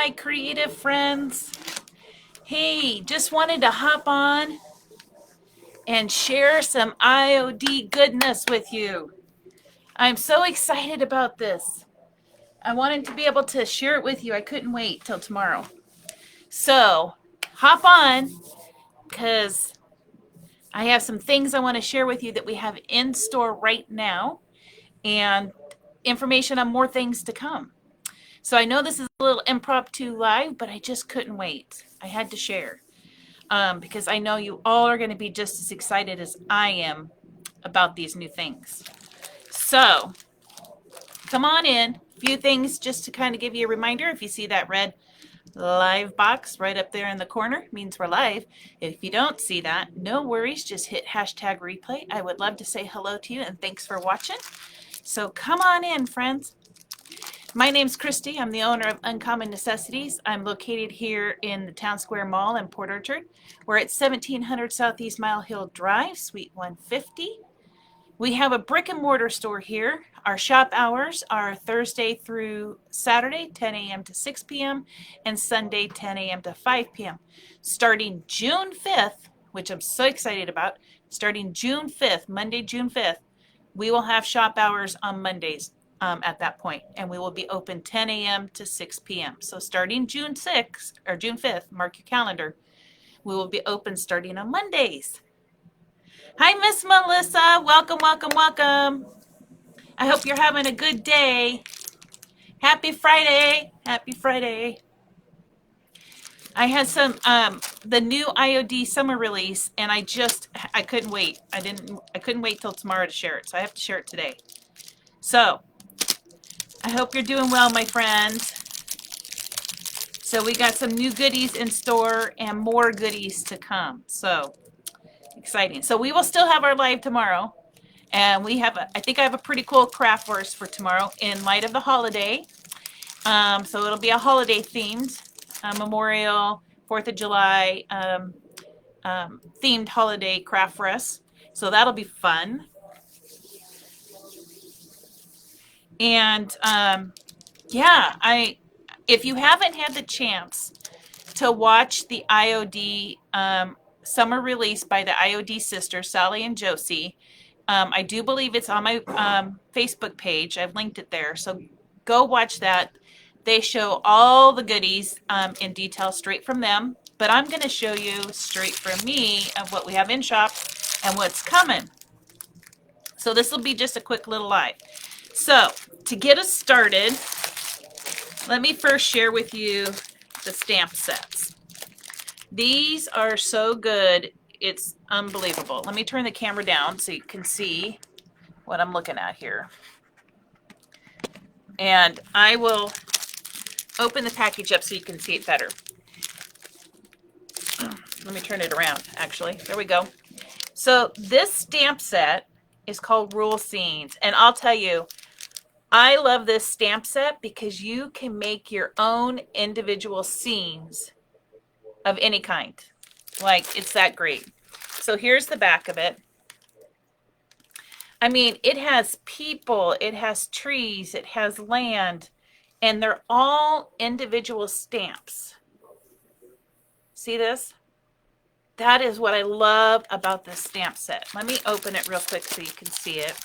my creative friends. Hey, just wanted to hop on and share some IOD goodness with you. I'm so excited about this. I wanted to be able to share it with you. I couldn't wait till tomorrow. So, hop on because I have some things I want to share with you that we have in store right now and information on more things to come. So I know this is a little impromptu live, but I just couldn't wait. I had to share because I know you all are going to be just as excited as I am about these new things. So come on in. A few things just to kind of give you a reminder. If you see that red live box right up there in the corner, means we're live. If you don't see that, no worries. Just hit hashtag replay. I would love to say hello to you and thanks for watching. So come on in, friends. My name's Christy. I'm the owner of Uncommon Necessities. I'm located here in the Town Square Mall in Port Orchard. We're at 1700 Southeast Mile Hill Drive, Suite 150. We have a brick and mortar store here. Our shop hours are Thursday through Saturday, 10 a.m. to 6 p.m. and Sunday, 10 a.m. to 5 p.m. Starting June 5th, which I'm so excited about, starting June 5th, Monday, June 5th, we will have shop hours on Mondays. At that point, and we will be open 10 a.m. to 6 p.m. So starting June 6th or June 5th, mark your calendar, we will be open starting on Mondays. Hi, Miss Melissa. Welcome, welcome, welcome. I hope you're having a good day. Happy Friday. Happy Friday. I had some the new IOD Summer Release, and I couldn't wait. I couldn't wait till tomorrow to share it, so I have to share it today. So I hope you're doing well, my friends. So we got some new goodies in store and more goodies to come. So exciting. So we will still have our live tomorrow. And we have, I think I have a pretty cool craft for us for tomorrow in light of the holiday. So it'll be a holiday themed, Memorial, 4th of July themed holiday craft for us. So that'll be fun. And yeah, if you haven't had the chance to watch the IOD Summer Release by the IOD sisters, Sally and Josie, I do believe it's on my Facebook page. I've linked it there. So go watch that. They show all the goodies in detail straight from them. But I'm going to show you straight from me of what we have in shop and what's coming. So this will be just a quick little live. So to get us started, let me first share with you the stamp sets. These are so good, it's unbelievable. Let me turn the camera down so you can see what I'm looking at here. And I will open the package up so you can see it better. Let me turn it around, actually. There we go. So this stamp set is called Rule Scenes. And I'll tell you, I love this stamp set because you can make your own individual scenes of any kind. Like, it's that great. So here's the back of it. I mean, it has people, it has trees, it has land, and they're all individual stamps. See this? That is what I love about this stamp set. Let me open it real quick so you can see it.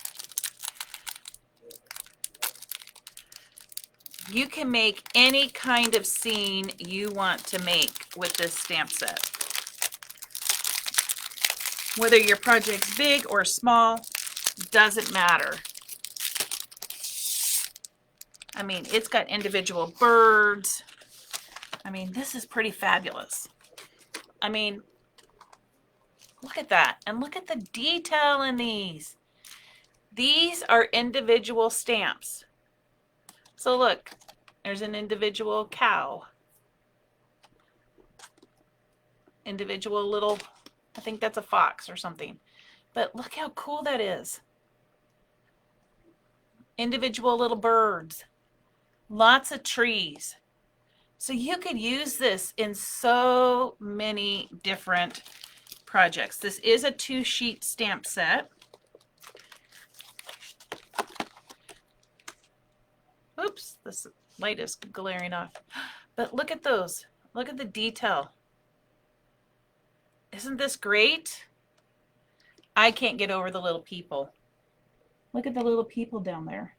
You can make any kind of scene you want to make with this stamp set. Whether your project's big or small, doesn't matter. I mean, it's got individual birds. I mean, this is pretty fabulous. I mean, look at that. And look at the detail in these. These are individual stamps. So look, there's an individual cow. Individual little, I think that's a fox or something. But look how cool that is. Individual little birds. Lots of trees. So you could use this in so many different projects. This is a 2-sheet stamp set. Oops, this light is glaring off. But look at those. Look at the detail. Isn't this great? I can't get over the little people. Look at the little people down there.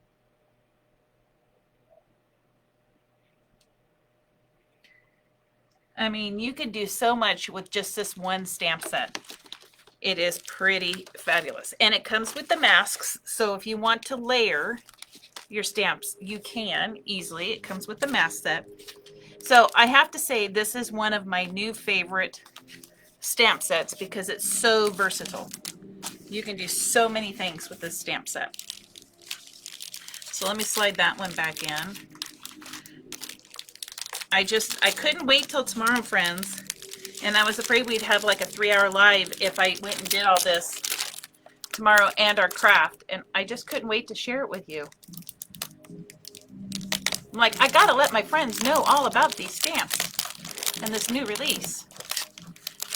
I mean, you could do so much with just this one stamp set. It is pretty fabulous. And it comes with the masks, so if you want to layer your stamps, you can easily. It comes with the mask set. So I have to say this is one of my new favorite stamp sets because it's so versatile. You can do so many things with this stamp set. So let me slide that one back in. I couldn't wait till tomorrow, friends. And I was afraid we'd have like a 3-hour live if I went and did all this tomorrow and our craft. And I just couldn't wait to share it with you. I'm like, I gotta let my friends know all about these stamps and this new release.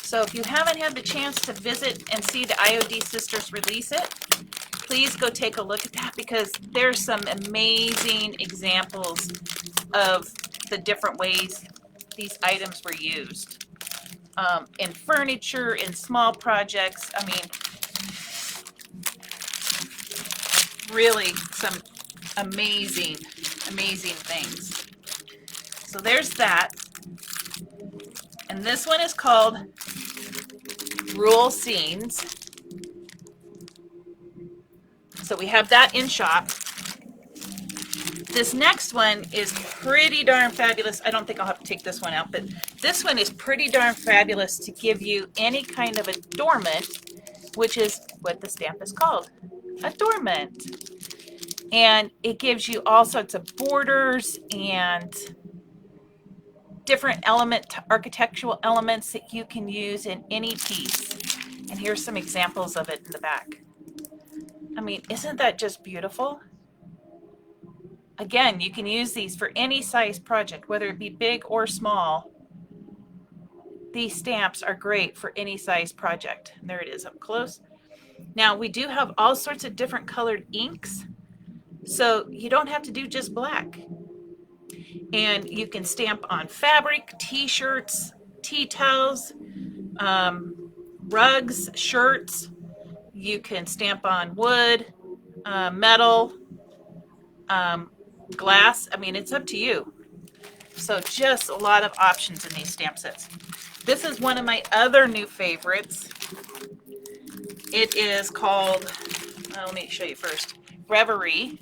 So if you haven't had the chance to visit and see the IOD sisters release it, please go take a look at that because there's some amazing examples of the different ways these items were used. In furniture, in small projects, I mean, really some amazing, amazing things. So there's that. And this one is called Rule Scenes. So we have that in shop. This next one is pretty darn fabulous. I don't think I'll have to take this one out, but this one is pretty darn fabulous to give you any kind of adornment, which is what the stamp is called, adornment. And it gives you all sorts of borders and different architectural elements that you can use in any piece. And here's some examples of it in the back. I mean, isn't that just beautiful? Again, you can use these for any size project, whether it be big or small. These stamps are great for any size project. And there it is up close. Now, we do have all sorts of different colored inks, so you don't have to do just black. And you can stamp on fabric, t-shirts, tea towels, rugs, shirts. You can stamp on wood, metal, glass. I mean, it's up to you. So just a lot of options in these stamp sets. This is one of my other new favorites. It is called, let me show you first, Reverie.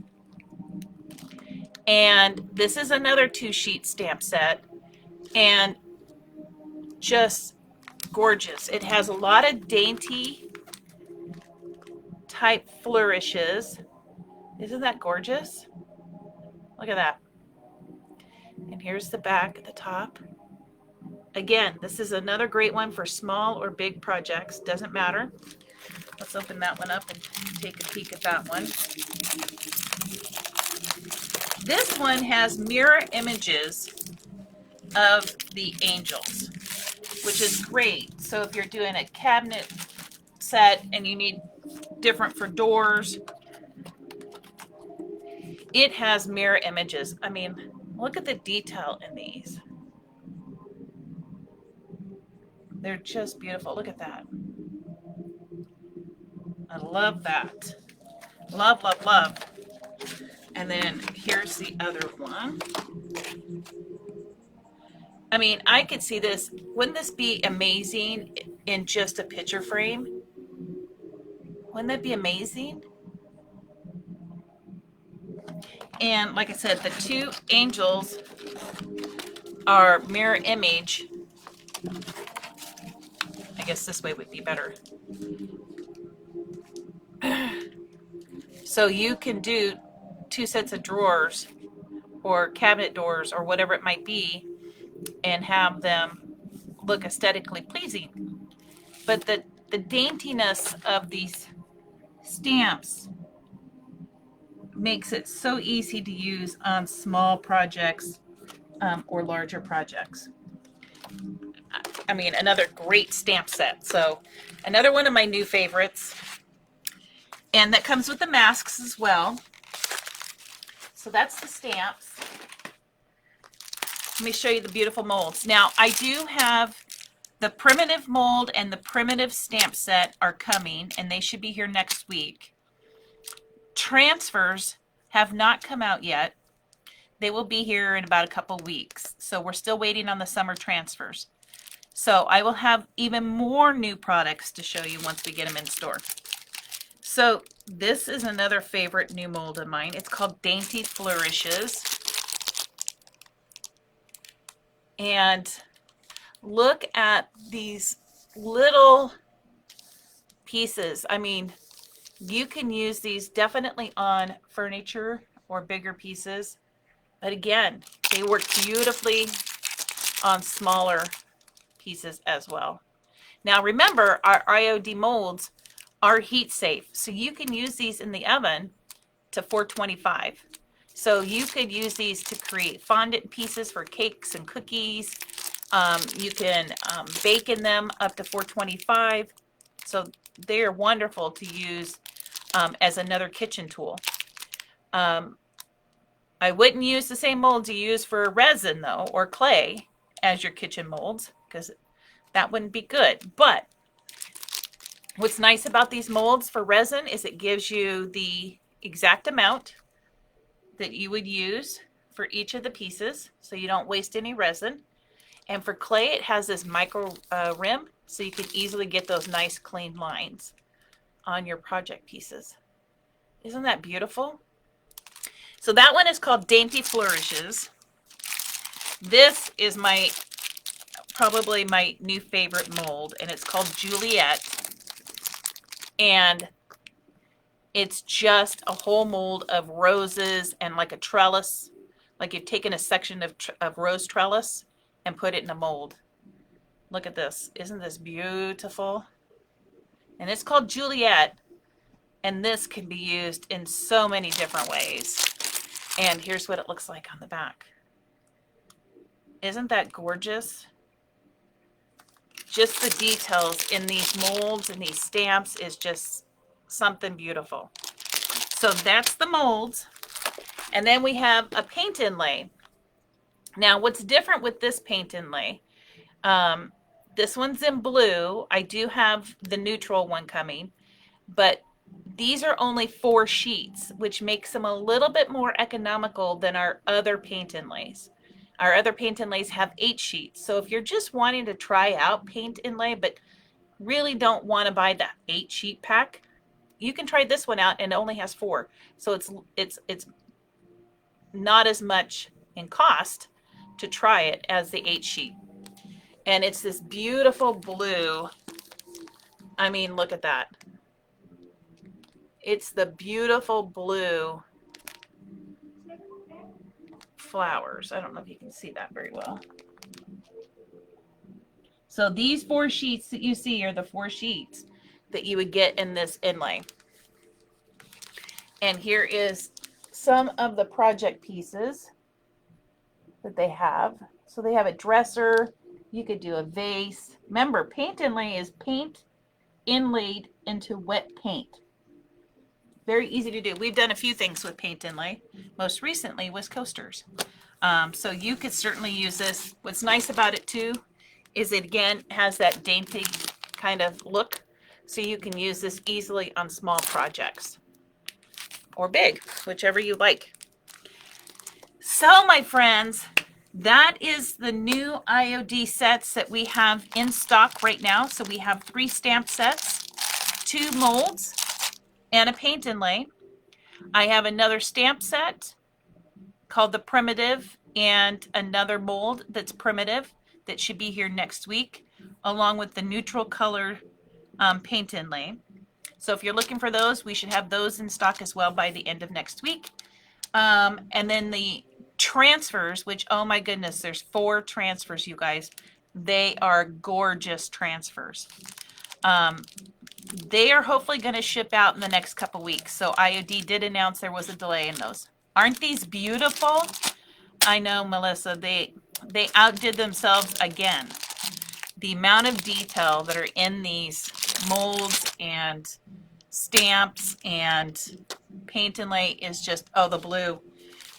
And this is another 2-sheet stamp set. And just gorgeous. It has a lot of dainty type flourishes. Isn't that gorgeous? Look at that. And here's the back at the top. Again, this is another great one for small or big projects. Doesn't matter. Let's open that one up and take a peek at that one. This one has mirror images of the angels, which is great. So if you're doing a cabinet set and you need different for doors, it has mirror images. I mean, look at the detail in these. They're just beautiful. Look at that. I love that. Love, love, love. And then here's the other one. I mean, I could see this. Wouldn't this be amazing in just a picture frame? Wouldn't that be amazing? And like I said, the 2 angels are mirror image. I guess this way would be better. So you can do 2 sets of drawers or cabinet doors or whatever it might be and have them look aesthetically pleasing. But the daintiness of these stamps makes it so easy to use on small projects or larger projects. I mean, another great stamp set. So another one of my new favorites. And that comes with the masks as well. So that's the stamps. Let me show you the beautiful molds. Now, I do have the primitive mold and the primitive stamp set are coming, and they should be here next week. Transfers have not come out yet. They will be here in about a couple weeks. So we're still waiting on the summer transfers. So I will have even more new products to show you once we get them in store. So this is another favorite new mold of mine. It's called Dainty Flourishes. And look at these little pieces. I mean, you can use these definitely on furniture or bigger pieces. But again, they work beautifully on smaller pieces as well. Now remember, our IOD molds are heat safe. So you can use these in the oven to 425. So you could use these to create fondant pieces for cakes and cookies. You can bake in them up to 425. So they are wonderful to use as another kitchen tool. I wouldn't use the same molds you use for resin though, or clay as your kitchen molds, because that wouldn't be good. But what's nice about these molds for resin is it gives you the exact amount that you would use for each of the pieces, so you don't waste any resin. And for clay, it has this micro rim, so you can easily get those nice clean lines on your project pieces. Isn't that beautiful? So that one is called Dainty Flourishes. This is probably my new favorite mold, and it's called Juliet. And it's just a whole mold of roses and like a trellis, like you've taken a section of rose trellis and put it in a mold. Look at this. Isn't this beautiful? And it's called Juliet. And this can be used in so many different ways. And here's what it looks like on the back. Isn't that gorgeous? Just the details in these molds and these stamps is just something beautiful. So that's the molds. And then we have a paint inlay. Now what's different with this paint inlay, this one's in blue. I do have the neutral one coming, but these are only 4 sheets, which makes them a little bit more economical than our other paint inlays. Our other paint inlays have 8 sheets. So if you're just wanting to try out paint inlay, but really don't want to buy that 8 sheet pack, you can try this one out, and it only has 4. So it's not as much in cost to try it as the 8 sheet. And it's this beautiful blue. I mean, look at that. It's the beautiful blue flowers. I don't know if you can see that very well. So these 4 sheets that you see are the 4 sheets that you would get in this inlay. And here is some of the project pieces that they have. So they have a dresser. You could do a vase. Remember, paint inlay is paint inlaid into wet paint. Very easy to do. We've done a few things with paint inlay. Most recently was coasters. So you could certainly use this. What's nice about it too is it again has that dainty kind of look. So you can use this easily on small projects or big, whichever you like. So my friends, that is the new IOD sets that we have in stock right now. So we have 3 stamp sets, 2 molds, and a paint inlay. I have another stamp set called the Primitive and another mold that's primitive that should be here next week, along with the neutral color paint inlay. So if you're looking for those, we should have those in stock as well by the end of next week. And then the transfers, which, oh my goodness, there's 4 transfers, you guys. They are gorgeous transfers. They are hopefully going to ship out in the next couple weeks. So IOD did announce there was a delay in those. Aren't these beautiful? I know, Melissa, they outdid themselves again. The amount of detail that are in these molds and stamps and paint inlay is just, oh, the blue.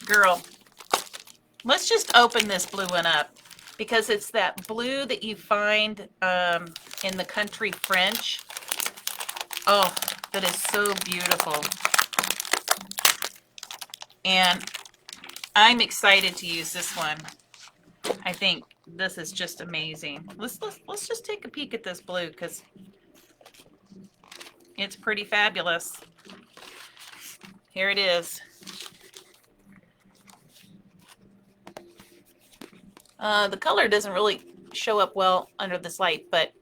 Girl, Let's just open this blue one up because it's that blue that you find in the country French. Oh, that is so beautiful. And I'm excited to use this one. I think this is just amazing. Let's just take a peek at this blue because it's pretty fabulous. Here it is. The color doesn't really show up well under this light, but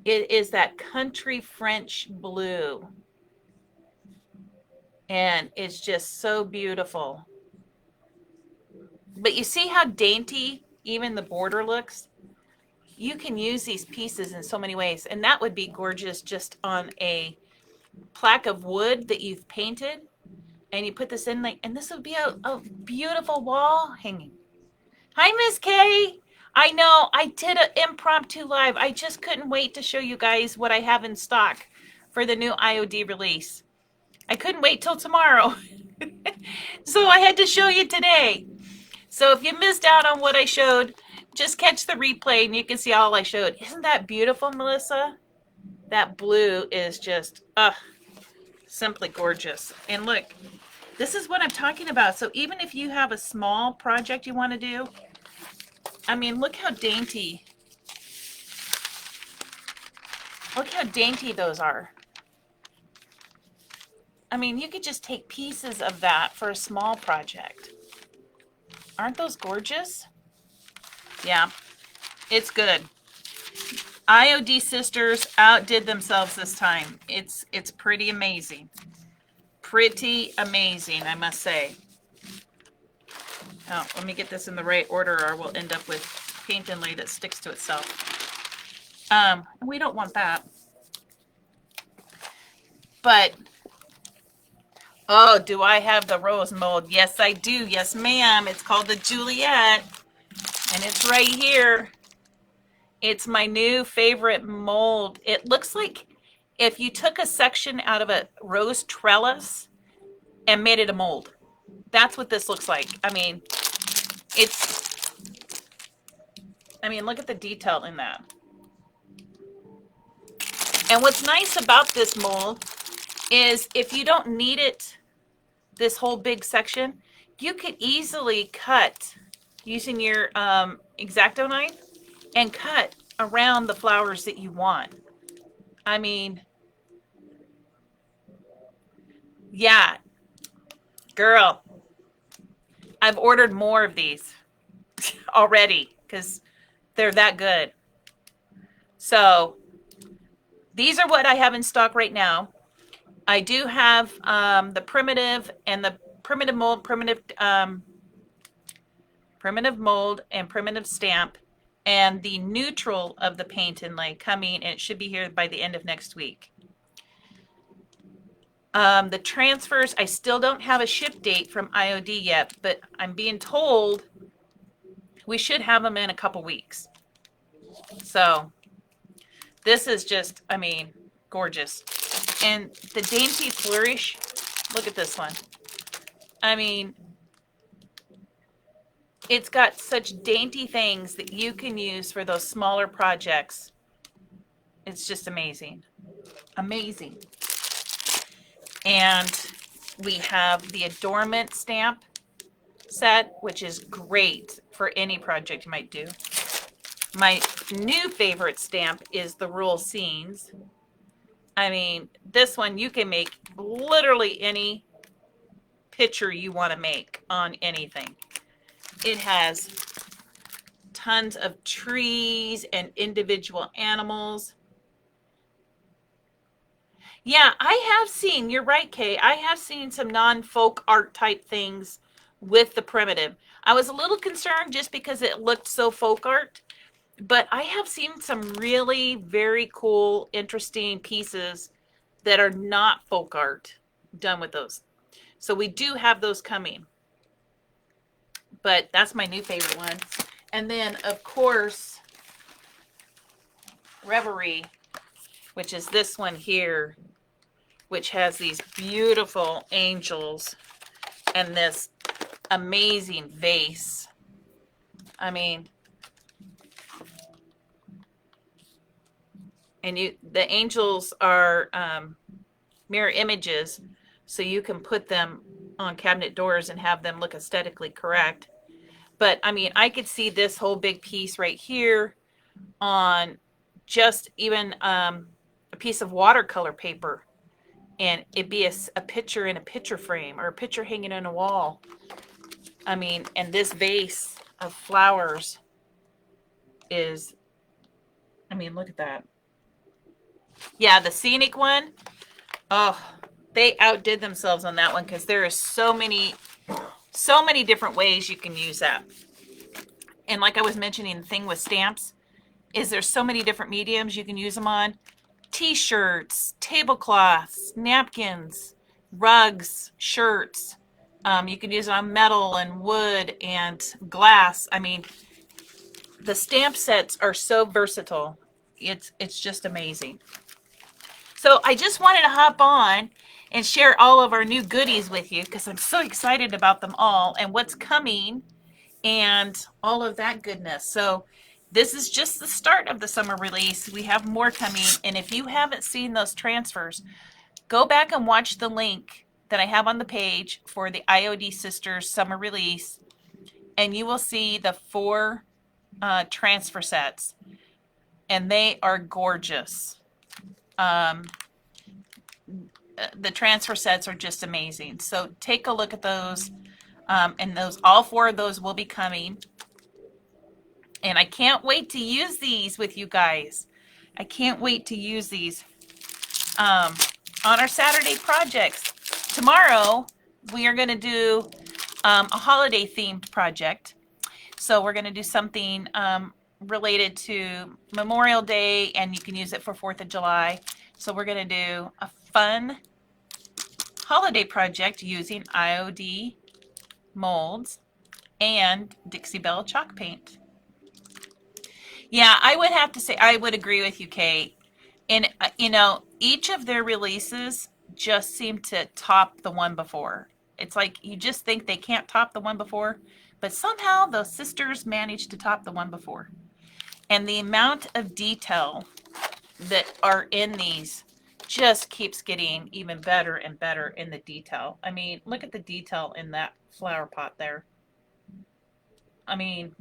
it is that country French blue. And it's just so beautiful. But you see how dainty even the border looks? You can use these pieces in so many ways, and that would be gorgeous just on a plaque of wood that you've painted, and you put this in, like, and this would be a beautiful wall hanging. Hi, Miss Kay. I know I did an impromptu live. I just couldn't wait to show you guys what I have in stock for the new IOD release. I couldn't wait till tomorrow. So I had to show you today. So if you missed out on what I showed, just catch the replay and you can see all I showed. Isn't that beautiful, Melissa? That blue is just, simply gorgeous. And look, this is what I'm talking about. So even if you have a small project you want to do, I mean, look how dainty. Look how dainty those are. I mean, you could just take pieces of that for a small project. Aren't those gorgeous? Yeah, it's good. IOD sisters outdid themselves this time. It's pretty amazing. Pretty amazing, I must say. Oh, let me get this in the right order or we'll end up with paint inlay that sticks to itself. We don't want that. But, oh, do I have the rose mold? Yes, I do. Yes, ma'am. It's called the Juliet. And it's right here. It's my new favorite mold. It looks like if you took a section out of a rose trellis and made it a mold. That's what this looks like. I mean, look at the detail in that. And what's nice about this mold is if you don't need it, this whole big section, you could easily cut using your X-Acto knife and cut around the flowers that you want. I mean, yeah, girl, I've ordered more of these already because they're that good. So these are what I have in stock right now. I do have the primitive and the primitive mold, primitive mold and primitive stamp, and the neutral of the paint inlay coming, and it should be here by the end of next week. The transfers, I still don't have a ship date from IOD yet, but I'm being told we should have them in a couple weeks. So this is just, I mean, gorgeous. And the Dainty Flourish, look at this one. I mean, it's got such dainty things that you can use for those smaller projects. It's just amazing. Amazing. And we have the Adornment stamp set, which is great for any project you might do. My new favorite stamp is the Rural Scenes. I mean, this one you can make literally any picture you want to make on anything. It has tons of trees and individual animals. Yeah, I have seen, you're right, Kay, I have seen some non-folk art type things with the primitive. I was a little concerned just because it looked so folk art, but I have seen some really very cool, interesting pieces that are not folk art done with those. So we do have those coming. But that's my new favorite one. And then, of course, Reverie, which is this one here, which has these beautiful angels and this amazing vase. I mean, and the angels are mirror images, so you can put them on cabinet doors and have them look aesthetically correct. But I mean, I could see this whole big piece right here on just even a piece of watercolor paper, and it'd be a picture in a picture frame or a picture hanging on a wall. I mean, and this vase of flowers is, I mean, look at that. Yeah, the scenic one. Oh, they outdid themselves on that one because there is so many different ways you can use that. And like I was mentioning, the thing with stamps is there's so many different mediums you can use them on. T-shirts, tablecloths, napkins, rugs, shirts. You can use it on metal and wood and glass. I mean, the stamp sets are so versatile. It's just amazing. So I just wanted to hop on and share all of our new goodies with you because I'm so excited about them all and what's coming and all of that goodness. So this is just the start of the summer release. We have more coming, and if you haven't seen those transfers, go back and watch the link that I have on the page for the IOD Sisters summer release, and you will see the 4 transfer sets, and they are gorgeous. The transfer sets are just amazing. So take a look at those, and all 4 of those will be coming. And I can't wait to use these with you guys. I can't wait to use these on our Saturday projects. Tomorrow, we are going to do a holiday themed project. So we're going to do something related to Memorial Day, and you can use it for 4th of July. So we're going to do a fun holiday project using IOD molds and Dixie Belle chalk paint. Yeah, I would have to say I would agree with you, Kate. And, you know, each of their releases just seem to top the one before. It's like you just think they can't top the one before, but somehow those sisters managed to top the one before. And the amount of detail that are in these just keeps getting even better and better in the detail. I mean, look at the detail in that flower pot there. I mean,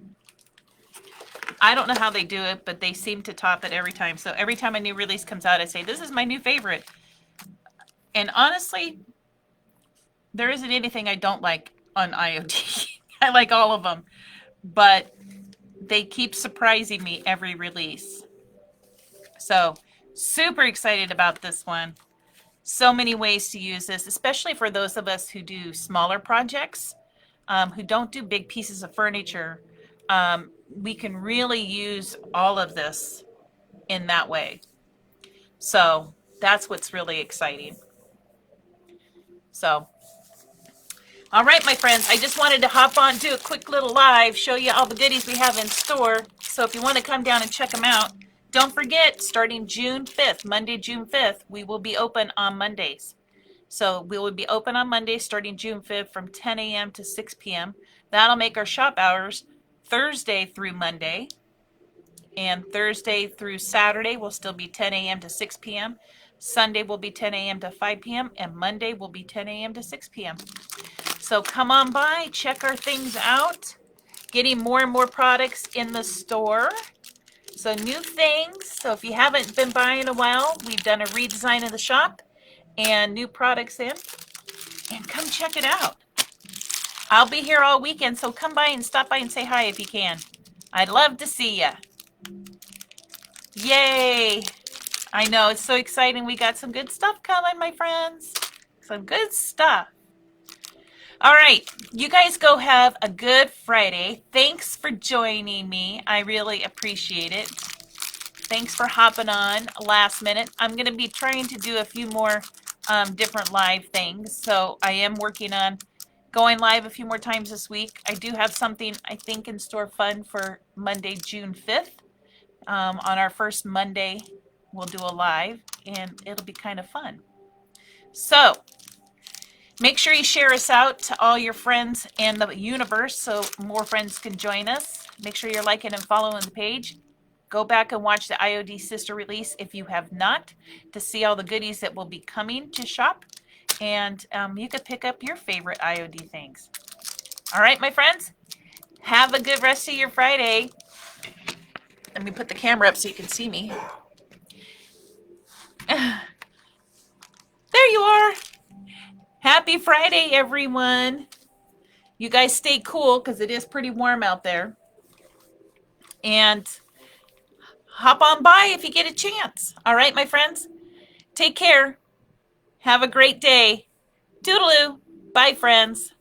I don't know how they do it, but they seem to top it every time. So every time a new release comes out, I say, this is my new favorite. And honestly, there isn't anything I don't like on IOD. I like all of them. But they keep surprising me every release. So super excited about this one. So many ways to use this, especially for those of us who do smaller projects, who don't do big pieces of furniture. We can really use all of this in that way. So that's what's really exciting. So, all right, my friends, I just wanted to hop on, do a quick little live, show you all the goodies we have in store. So if you want to come down and check them out, don't forget, starting June 5th, Monday, June 5th, we will be open on Mondays. So we will be open on Mondays starting June 5th from 10 a.m. to 6 p.m. That'll make our shop hours Thursday through Monday, and Thursday through Saturday will still be 10 a.m. to 6 p.m. Sunday will be 10 a.m. to 5 p.m. and Monday will be 10 a.m. to 6 p.m. So come on by, check our things out. Getting more and more products in the store. So new things. So if you haven't been buying in a while, we've done a redesign of the shop and new products in. And come check it out. I'll be here all weekend, so come by and stop by and say hi if you can. I'd love to see ya. Yay! I know, it's so exciting. We got some good stuff coming, my friends. Some good stuff. All right, you guys go have a good Friday. Thanks for joining me. I really appreciate it. Thanks for hopping on last minute. I'm going to be trying to do a few more different live things. So I am working on going live a few more times this week. I do have something, I think, in store fun for Monday, June 5th. On our first Monday, we'll do a live, and it'll be kind of fun. So Make sure you share us out to all your friends and the universe so more friends can join us. Make sure you're liking and following the page. Go back and watch the IOD Sister Release if you have not to see all the goodies that will be coming to shop. And you could pick up your favorite IOD things. All right, my friends, have a good rest of your Friday. Let me put the camera up so you can see me. There you are. Happy Friday, everyone. You guys stay cool because it is pretty warm out there. And hop on by if you get a chance. All right, my friends? Take care. Have a great day. Toodaloo. Bye, friends.